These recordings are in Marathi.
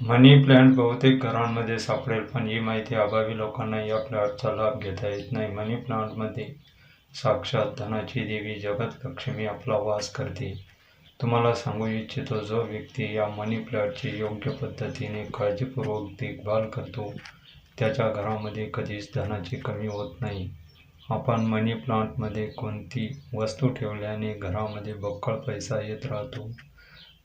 मनी प्लांट बहुतेक घरांमध्ये सापडेल, पण ही माहिती अभावी लोकांना या प्लांटचा लाभ घेता येत नाही. मनी प्लांटमध्ये साक्षात धनाची देवी जगदलक्ष्मी आपला वास करते. तुम्हाला सांगू इच्छितो, जो व्यक्ती या मनी प्लांटची योग्य पद्धतीने काळजीपूर्वक देखभाल करतो, त्याच्या घरामध्ये कधीच धनाची कमी होत नाही. आपण मनी प्लांटमध्ये कोणती वस्तू ठेवल्याने घरामध्ये बक्कळ पैसा येत राहतो?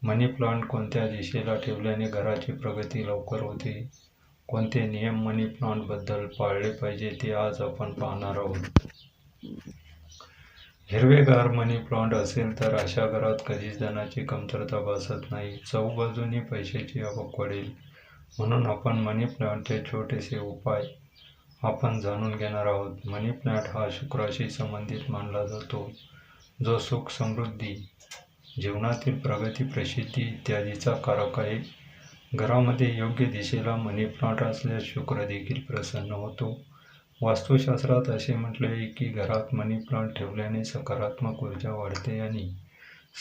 मनी प्लांट कोणत्या दिशेला ठेवल्याने घराची प्रगती लवकर होते? कोणते नियम मनी प्लांटबद्दल पाळले पाहिजे ते आज आपण पाहणार आहोत. हिरवेगार मनी प्लांट असेल तर अशा घरात कधीच धनाची कमतरता भासत नाही. चहूबाजूंनी पैशाची आवक वाढेल. म्हणून आपण मनी प्लांटचे छोटेसे उपाय आपण जाणून घेणार आहोत. मनी प्लांट हा शुक्राशी संबंधित मानला जातो, जो सुख, समृद्धी, जीवनातील प्रगती, प्रसिद्धी इत्यादीचा कारक आहे. घरामध्ये योग्य दिशेला मनी प्लांट असल्यास शुक्र देखील प्रसन्न होतो. वास्तुशास्त्रात असे म्हटले आहे की घरात मनी प्लांट ठेवल्याने सकारात्मक ऊर्जा वाढते आणि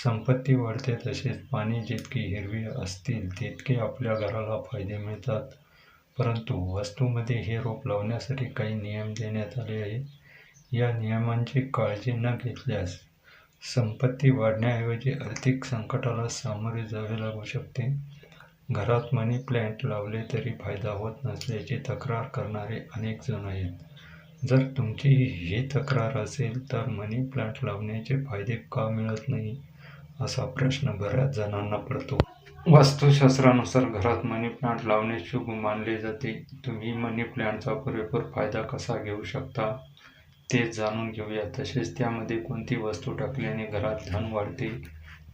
संपत्ती वाढते. तसेच पाने जितकी हिरवी असतील तितके आपल्या घराला फायदे मिळतात. परंतु वास्तूमध्ये हे रोप लावण्यासाठी काही नियम देण्यात आले आहे. या नियमांची काळजी न घेतल्यास संपत्ती वाढण्याऐवजी आर्थिक संकटाला सामोरे जावे लागू शकते. घरात मनी प्लांट लावले तरी फायदा होत नसल्याची तक्रार करणारे अनेक जण आहेत. जर तुमची ही तक्रार असेल तर मनी प्लांट लावण्याचे फायदे का मिळत नाही, असा प्रश्न बऱ्याच जणांना पडतो. वास्तुशास्त्रानुसार घरात मनी प्लांट लावणे शुभ मानले जाते. तुम्ही मनी प्लांटचा पुरेपूर फायदा कसा घेऊ शकता ते जाणून घेऊया. तसेच त्यामध्ये कोणती वस्तू टाकल्याने घरात धन वाढते.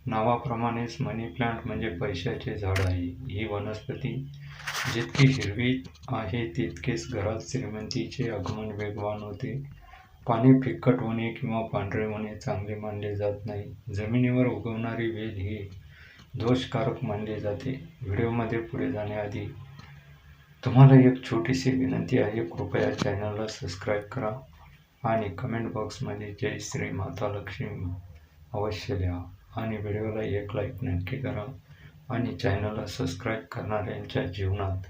नावाप्रमाणेच मनी प्लांट म्हणजे पैशाचे झाड आहे. ही वनस्पती जितकी हिरवी आहे तितकेच घरात श्रीमंतीचे आगमन वेगवान होते. पाने फिक्कट होणे किंवा पांढरे होणे चांगले मानले जात नाही. जमिनीवर उगवणारी वेल ही दोषकारक मानले जाते. व्हिडिओमध्ये पुढे जाण्याआधी तुम्हाला एक छोटीशी विनंती आहे. कृपया चॅनलला सबस्क्राईब करा आणि कमेंट बॉक्समध्ये जय श्री माता लक्ष्मी अवश्य लिहा आणि व्हिडिओला एक लाईक नक्की करा. आणि चॅनलला सबस्क्राईब करणाऱ्यांच्या जीवनात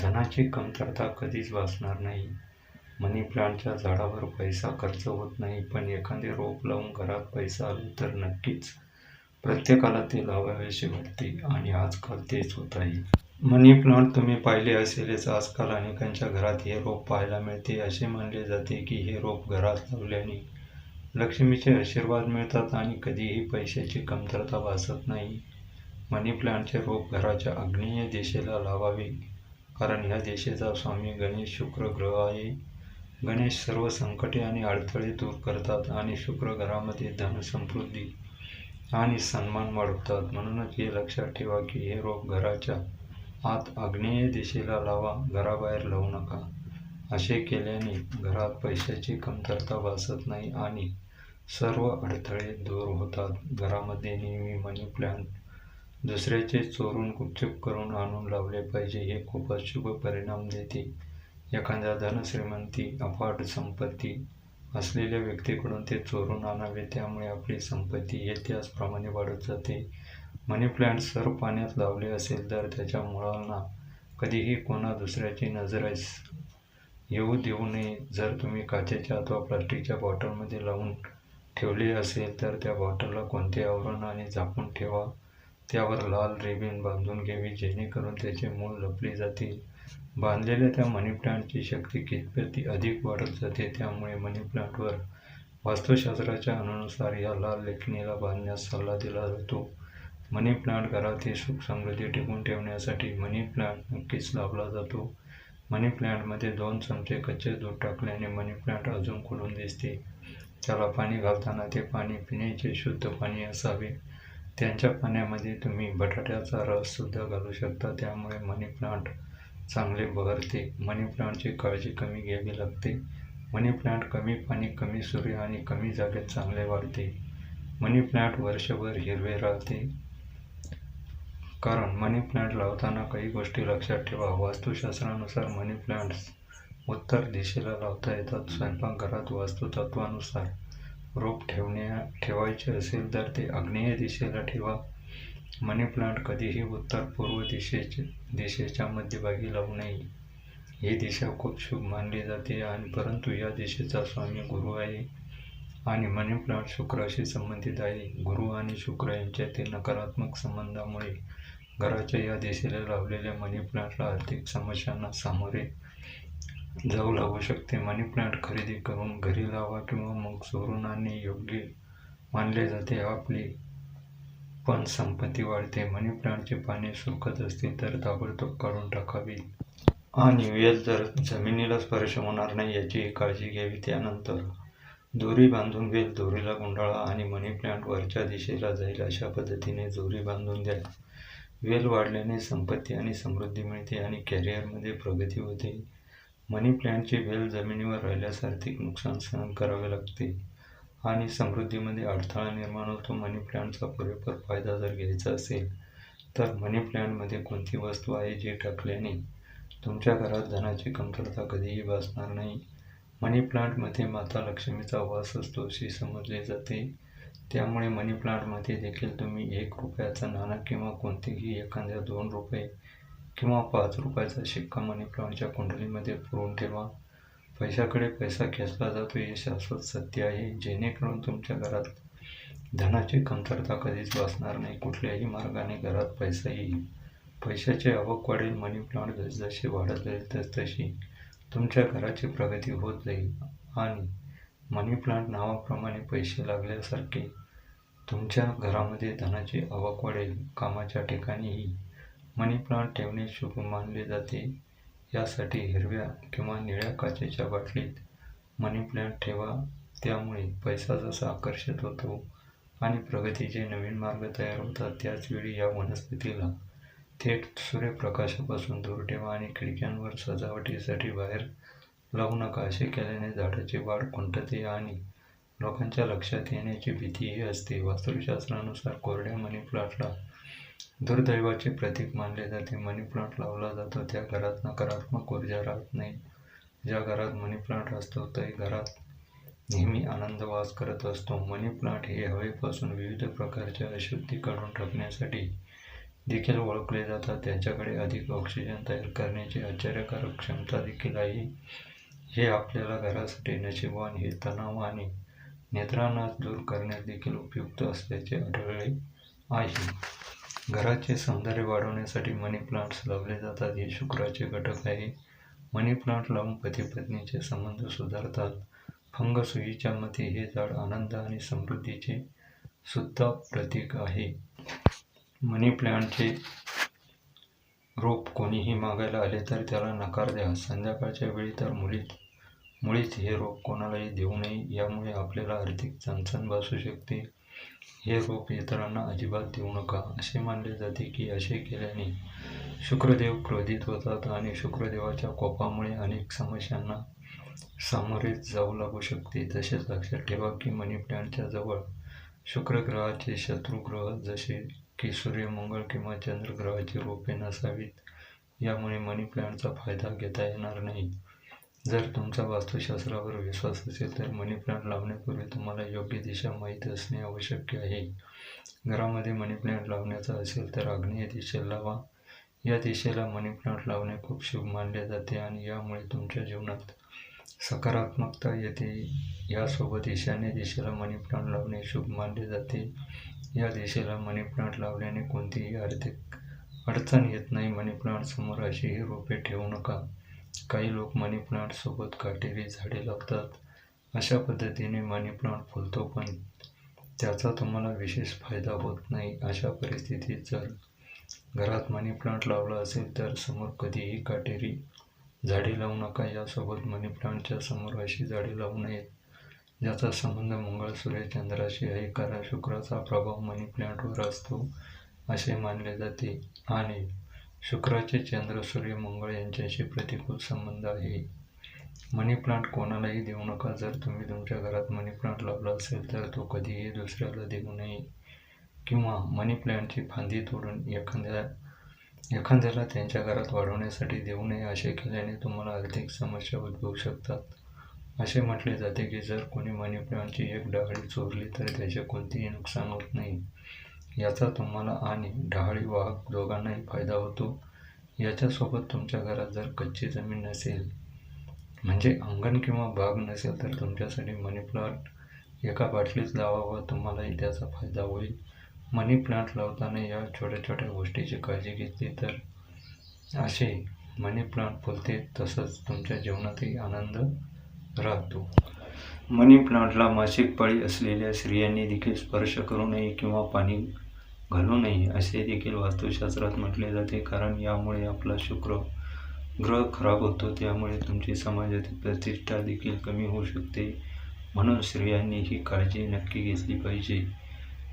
धनाची कमतरता कधीच भासणार नाही. मनी प्लांटच्या झाडावर पैसा खर्च होत नाही, पण एखादे रोप लावून घरात पैसा आला तर नक्कीच प्रत्येकाला ते लावावेसे वाटते आणि आजकाल तेच होत आहे. मनी प्लांट तुम्ही पाहिले असेलच. आजकाल अनेकांच्या घरात हे रोप पाहायला मिळते. असे मानले जाते की हे रोप घरात लावल्याने लक्ष्मीचे आशीर्वाद मिळतात आणि कधीही पैशाची कमतरता भासत नाही. मनी प्लांटचे रोप घराच्या आग्नेय दिशेला लावावे, कारण ह्या दिशेचा स्वामी गणेश शुक्र ग्रह आहे. गणेश सर्व संकटे आणि अडथळे दूर करतात आणि शुक्र घरामध्ये धन, समृद्धी आणि सन्मान वाढवतात. म्हणूनच हे लक्षात ठेवा की हे रोप घराच्या आत आग्नेय दिशेला लावा, घराबाहेर लावू नका. असे केल्याने घरात पैशाची कमतरता भासत नाही आणि सर्व अडथळे दूर होतात. घरामध्ये नेहमी मनी प्लांट दुसऱ्याचे चोरून गुपचूप करून आणून लावले पाहिजे. हे खूपच शुभ परिणाम देते. एखाद्या धनश्रीमंती, अफाट संपत्ती असलेल्या व्यक्तीकडून ते चोरून आणावे, त्यामुळे आपली संपत्ती त्याचप्रमाणे वाढत जाते. मनी प्लांट सर पाण्यात लावले असेल तर त्याच्या मुळांना कधीही कोणा दुसऱ्याची नजरेस येऊ देऊ नये. जर तुम्ही काचेच्या अथवा प्लास्टिकच्या बॉटलमध्ये लावून ठेवले असेल तर त्या बॉटलला कोणते आवरण आणि झाकून ठेवा. त्यावर लाल रिबीन बांधून घ्यावी, जेणेकरून त्याचे मूळ लपले जातील. बांधलेल्या त्या मनी प्लांटची शक्ती कितपत अधिक वाढत जाते. त्यामुळे मनी प्लांटवर वास्तुशास्त्राच्या अनुसार या लाल लेखणीला बांधण्यास सल्ला दिला जातो. मनी प्लांट घरातील सुख, समृद्धी टिकून ठेवण्यासाठी मनी प्लांट नक्कीच लावला जातो. मनी प्लांटमध्ये 2 चमचे कच्चे दूध टाकल्याने मनी प्लांट अजून खुलून दिसते. त्याला पाणी घालताना ते पाणी पिण्याचे शुद्ध पाणी असावे. त्यांच्या पाण्यामध्ये तुम्ही बटाट्याचा रस सुद्धा घालू शकता, त्यामुळे मनी प्लांट चांगले बहरते. मनी प्लांटची काळजी कमी घ्यावी लागते. मनी प्लांट कमी पाणी, कमी सूर्य आणि कमी जागेत चांगले वाढते. मनी प्लांट वर्षभर हिरवे राहते. कारण मनी प्लांट लावताना काही गोष्टी लक्षात ठेवा. वास्तुशास्त्रानुसार मनी प्लांट्स उत्तर दिशेला लावता येतात. स्वयंपाकघरात वास्तुतत्वानुसार रोप ठेवायचे असेल तर ते आग्नेय दिशेला ठेवा. मनी प्लांट कधीही उत्तर पूर्व दिशेच्या मध्यभागी लावू नये. ही दिशा खूप शुभ मानली जाते आणि परंतु या दिशेचा स्वामी गुरु आहे आणि मनी प्लांट शुक्राशी संबंधित आहे. गुरु आणि शुक्र यांच्यातील नकारात्मक संबंधामुळे घराच्या या दिशेला लावलेल्या मनी प्लांटला आर्थिक समस्यांना सामोरे जाऊ लागू शकते. मनी प्लांट खरेदी करून घरी लावा किंवा मग चोरून आणणे योग्य मानले जाते. आपली पण संपत्ती वाढते. मनी प्लांटची पाने सुकत असतील तर ताबडतोब काढून टाकावी आणि वेल जर जमिनीला स्पर्श होणार नाही याचीही काळजी घ्यावी. त्यानंतर दोरी बांधून वेल दोरीला गुंडाळा आणि मनी प्लांट वरच्या दिशेला जाईल अशा पद्धतीने दोरी बांधून द्या. वेल वाढल्याने संपत्ती आणि समृद्धी मिळते आणि कॅरिअरमध्ये प्रगती होते. मनी प्लांटची वेल जमिनीवर राहिल्यास आर्थिक नुकसान सहन करावे लागते आणि समृद्धीमध्ये अडथळा निर्माण होतो. मनी प्लांटचा पुरेपूर फायदा जर घ्यायचा असेल तर मनी प्लांटमध्ये कोणती वस्तू आहे जी टाकल्याने तुमच्या घरात धनाची कमतरता कधीही भासणार नाही. मनी प्लांटमध्ये माता लक्ष्मीचा वास असतो असे समजले जाते. त्यामुळे मनी प्लांटमध्ये देखील तुम्ही ₹1 नाणं किंवा कोणतेही एखाद्या ₹2 किंवा ₹5 शिक्का मनी प्लांटच्या कुंडलीमध्ये पुरून ठेवा. पैशाकडे पैसा खेचला जातो हे शाश्वत सत्य आहे. जेणेकरून तुमच्या घरात धनाची कमतरता कधीच भासणार नाही. कुठल्याही मार्गाने घरात पैसा येईल. पैशाची आवक वाढेल. मनी प्लांट जसजसे वाढत जाईल तसतशी तुमच्या घराची प्रगती होत जाईल आणि मनी प्लांट नावाप्रमाणे पैसे लागल्यासारखे तुमच्या घरामध्ये धनाची आवक वाढेल. कामाच्या ठिकाणीही मनी प्लांट ठेवणे शुभ मानले जाते. यासाठी हिरव्या किंवा निळ्या काचेच्या बाटलीत मनी प्लांट ठेवा. त्यामुळे पैसा जसा आकर्षित होतो आणि प्रगतीचे नवीन मार्ग तयार होतात. त्याचवेळी या वनस्पतीला थेट सूर्यप्रकाशापासून दूर ठेवा आणि खिडक्यांवर सजावटीसाठी बाहेर लावू नका. असे केल्याने झाडाची वाढ खुंटते आणि लोकांच्या लक्षात येण्याची भीतीही असते. वास्तुशास्त्रानुसार कोरड्या मनी प्लांटला दुर्दैवाचे प्रतीक मानले जाते. मनी प्लांट लावला जातो त्या घरात नकारात्मक ऊर्जा राहत नाही. ज्या घरात मनी प्लांट असतो त्या घरात नेहमी आनंद वास करत असतो. मनी प्लांट हे हवेपासून विविध प्रकारच्या अशुद्धी काढून टाकण्यासाठी देखील ओळखले जातात. त्यांच्याकडे अधिक ऑक्सिजन तयार करण्याची आश्चर्यकारक क्षमता देखील आहे. हे आपल्याला घरासाठी नशीबवान हे तणाव आणि निद्रानाश दूर करण्यास देखील उपयुक्त असल्याचे आढळले आहे. घराचे सौंदर्य वाढवण्यासाठी मनी प्लांट्स लावले जातात. हे शुक्राचे घटक आहे. मनी प्लांट लावून पती-पत्नीचे संबंध सुधारतात. फंग शुईच्या मते हे झाड आनंद आणि समृद्धीचे सुद्धा प्रतीक आहे. मनी प्लांटचे रोप कोणीही मागायला आले तर त्याला नकार द्या. संध्याकाळच्या वेळी तर मुळीच हे रोप कोणालाही देऊ नये. यामुळे आपल्याला आर्थिक चणचण भासू शकते. हे रोप इतरांना अजिबात देऊ नका. असे मानले जाते की असे केल्याने शुक्रदेव क्रोधित होतात आणि शुक्रदेवाच्या कोपामुळे अनेक समस्यांना सामोरे जाऊ लागू शकते. तसेच लक्षात ठेवा की मनी प्लांटच्या जवळ शुक्र ग्रहाचे शत्रुग्रह जसे की सूर्य, मंगळ किंवा चंद्र ग्रहाची रोपे नसावीत. यामुळे मनी प्लांटचा फायदा घेता येणार नाही. जर तुमचा वास्तुशास्त्रावर विश्वास असेल तर मनी प्लांट लावण्यापूर्वी तुम्हाला योग्य दिशा माहीत असणे आवश्यक आहे. घरामध्ये मनी प्लांट लावायचा असेल तर आग्नेय दिशेला लावा. या दिशेला मनी प्लांट लावणे खूप शुभ मानले जाते आणि यामुळे तुमच्या जीवनात सकारात्मकता येते. यासोबत ईशान्य दिशेला मनी प्लांट लावणे शुभ मानले जाते. या दिशेला मनी प्लांट लावल्याने कोणतीही आर्थिक अडचण येत नाही. मनी प्लांट समोर अशीही रोपे ठेवू नका. काही लोक मनी प्लांट सोबत काटेरी झाडे लावतात. अशा पद्धतीने मनी प्लांट फुलतो पण त्याचा तुम्हाला विशेष फायदा होत नाही. अशा परिस्थितीत जर घरात मनी प्लांट लावला असेल तर समोर कधीही काटेरी झाडे लावू नका. यासोबत मनी प्लांटच्या समोर अशी झाडे लावू नयेत ज्याचा संबंध मंगळ, सूर्य, चंद्राशी आहे. कारण शुक्राचा प्रभाव मनी प्लांटवर असतो असे मानले जाते आणि शुक्राचे चंद्र, सूर्य, मंगळ यांच्याशी प्रतिकूल संबंध आहे. मनी प्लांट कोणालाही देऊ नका. जर तुम्ही तुमच्या घरात मनी प्लांट लावला असेल तर तो कधीही दुसऱ्याला देऊ नये किंवा मनी प्लांटची फांदी तोडून एखाद्याला त्यांच्या घरात वाढवण्यासाठी देऊ नये. असे केल्याने तुम्हाला आर्थिक समस्या उद्भवू शकतात. असे म्हटले जाते की जर कोणी मनी प्लांटची एक डाळी चोरली तर त्याचे कोणतेही नुकसान होत नाही. याचा तुम्हाला आणि डहाळी वाहक दोघांनाही फायदा होतो. याच्यासोबत तुमच्या घरात जर कच्ची जमीन नसेल, म्हणजे अंगण किंवा बाग नसेल, तर तुमच्यासाठी मनी प्लांट एका बाटलीत लावा व तुम्हालाही त्याचा फायदा होईल. मनी प्लांट लावताना या छोट्या छोट्या गोष्टीची काळजी घेतली तर असे मनी प्लांट फुलते, तसंच तुमच्या जीवनातही आनंद राहतो. मनी प्लांटला मासिक पाळी असलेल्या स्त्रियांनी देखील स्पर्श करू नये किंवा पाणी घालू नये असे देखील वास्तुशास्त्रात म्हटले जाते, कारण यामुळे आपला शुक्र ग्रह खराब होतो. त्यामुळे तुमची समाजातील प्रतिष्ठा देखील कमी होऊ शकते. म्हणून स्त्रियांनी ही काळजी नक्की घेतली पाहिजे.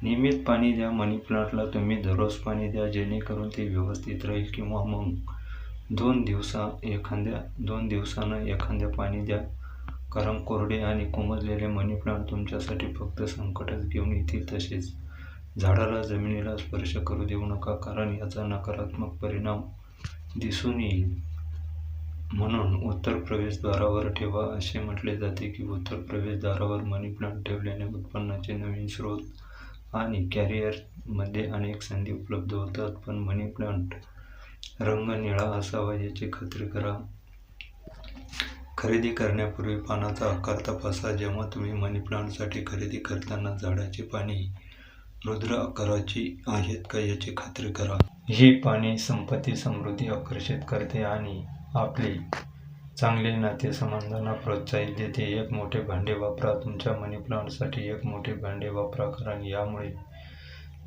नियमित पाणी द्या. मनी प्लांटला तुम्ही दररोज पाणी द्या, जेणेकरून ते व्यवस्थित राहील, किंवा मग 2 दिवसानं एखाद्या पाणी द्या, कारण कोरडे आणि कोमेजलेले मनी प्लांट तुमच्यासाठी फक्त संकटच घेऊन येतील. तसेच झाडाला जमिनीला स्पर्श करू देऊ नका, कारण याचा नकारात्मक परिणाम दिसून येईल. म्हणून उत्तर प्रवेशद्वारावर ठेवा. असे म्हटले जाते की उत्तर प्रवेशद्वारावर मनी प्लांट ठेवल्याने उत्पन्नाचे नवीन स्रोत आणि कॅरिअरमध्ये अनेक संधी उपलब्ध होतात. पण मनी प्लांट रंग निळा असावा याची खात्री करा. खरेदी करण्यापूर्वी पानाचा आकार तपासा. जेव्हा तुम्ही मनी प्लांटसाठी खरेदी करताना झाडाची पाने रुद्र आकाराची आहेत का याची खात्री करा. ही पाने संपत्ती, समृद्धी आकर्षित करते आणि आपले चांगले नातेसंबंधांना प्रोत्साहित देते. एक मोठे भांडे वापरा. तुमच्या मनी प्लांटसाठी एक मोठे भांडे वापरा, कारण यामुळे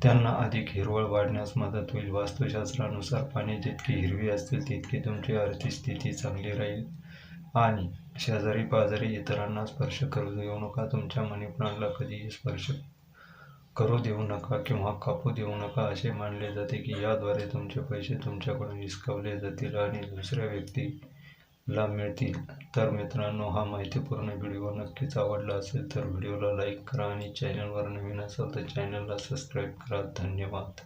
त्यांना अधिक हिरवळ वाढण्यास मदत होईल. वास्तुशास्त्रानुसार पाने जितकी हिरवी असतील तितकी तुमची आर्थिक स्थिती चांगली राहील. आणि शेजारी पाजारी इतरांना स्पर्श करू देऊ नका. तुमच्या मनी प्लांटला कधीही स्पर्श करू देऊ नका किंवा कापू देऊ नका. असे मानले जाते की याद्वारे तुमचे पैसे तुमच्याकडून हिसकावले जातील आणि दुसऱ्या व्यक्तीला मिळतील. तर मित्रांनो, हा माहितीपूर्ण व्हिडिओ नक्कीच आवडला असेल तर व्हिडिओला लाईक करा आणि चॅनलवर नवीन असाल तर चॅनलला सबस्क्राईब करा. धन्यवाद.